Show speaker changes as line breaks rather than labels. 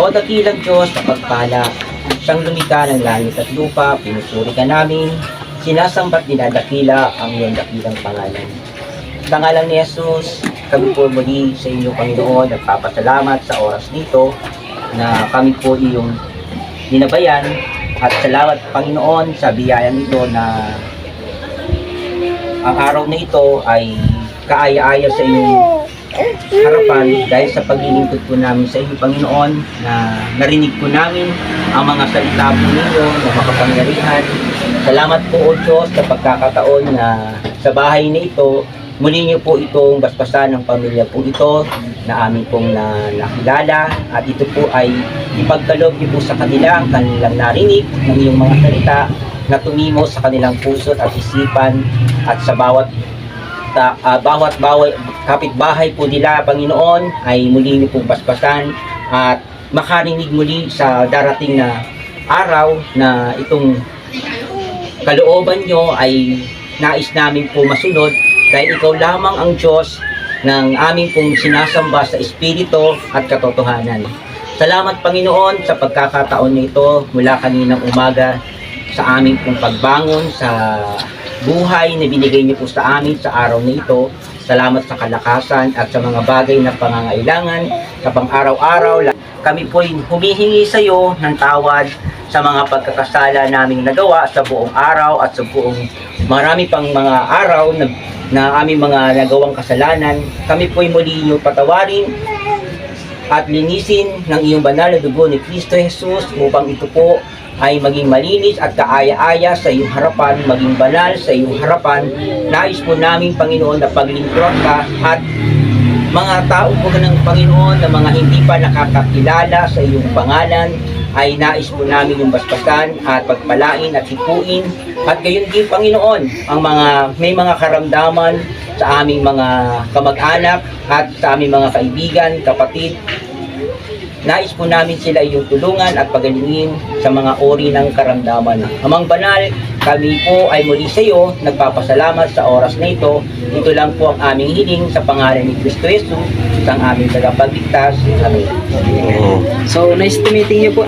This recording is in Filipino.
O dakilang Diyos na pagpala, siyang lumikha ng langit at lupa, pinusuri ka namin, sinasambat dinadakila ang iyong dakilang pangalan. Sa pangalan ni Jesus, kami po muli sa inyo, Panginoon, nagpapasalamat sa oras nito na kami po iyong binabayan, at salamat, Panginoon, sa biyayang ito na ang araw na ito ay kaaya-aya sa inyong harapan dahil sa paglilingkod po namin sa iyo, Panginoon, na narinig po namin ang mga salita po ninyo na makapangyarihan. Salamat po, O Diyos, sa pagkakataon na sa bahay na ito, muli niyo po itong basbasan ng pamilya po ito na amin pong nakilala, at ito po ay ipagkaloob niyo po sa kanila ang kanilang narinig ng iyong mga salita na tumimo sa kanilang puso at isipan, at sa bawat kapitbahay po nila, Panginoon, ay muli niyo pong basbasan at makarinig muli sa darating na araw na itong kalooban nyo ay nais namin po masunod, dahil ikaw lamang ang Diyos ng aming pong sinasamba sa Espiritu at katotohanan. Salamat, Panginoon, sa pagkakataon nito mula kaninang umaga sa aming pong pagbangon sa buhay na binigay niyo po sa amin sa araw na ito. Salamat sa kalakasan at sa mga bagay na pangangailangan sa pang-araw-araw. Kami po humihingi sa iyo ng tawad sa mga pagkakasala naming nagawa sa buong araw at sa buong marami pang mga araw na aming mga nagawang kasalanan. Kami po muli niyo patawarin at linisin ng iyong banal na dugo ni Kristo Jesus upang ito po ay maging malinis at kaaya-aya sa iyong harapan, maging banal sa iyong harapan. Nais po namin, Panginoon, na paglingkuran ka, at mga tao po ng Panginoon na mga hindi pa nakakakilala sa iyong pangalan, ay nais po namin yung basbasan at pagpalain at hipuin. At gayon din, Panginoon, ang may mga karamdaman sa aming mga kamag-anak at sa aming mga kaibigan, kapatid, nais po namin sila iyong tulungan at pagalingin sa mga ori ng karamdaman. Amang banal, kami po ay muli sa iyo nagpapasalamat sa oras na ito. Ito lang po ang aming hiling sa pangalan ni Kristo Jesus, ang aming tagapagligtas. Amen.
So, nice to meeting you po.